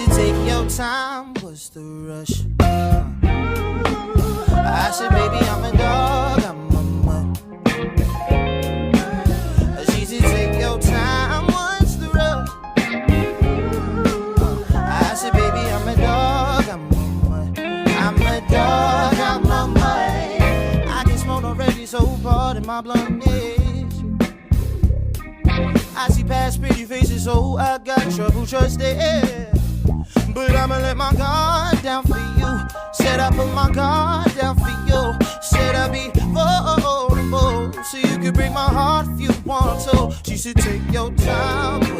said, take your time, what's the rush? I said, baby, I'm a dog, I'm a mutt. She said, take your time, what's the rush? I said, baby, I'm a dog, I'm a mutt. I'm a dog, I'm a mutt. I can smoke already, so pardon my bluntness. I see past pretty faces, so I got trouble trusting. But I'ma let my guard down for you. Said I put my guard down for you. Said I'd be vulnerable, so you could break my heart if you want to. She said, take your time.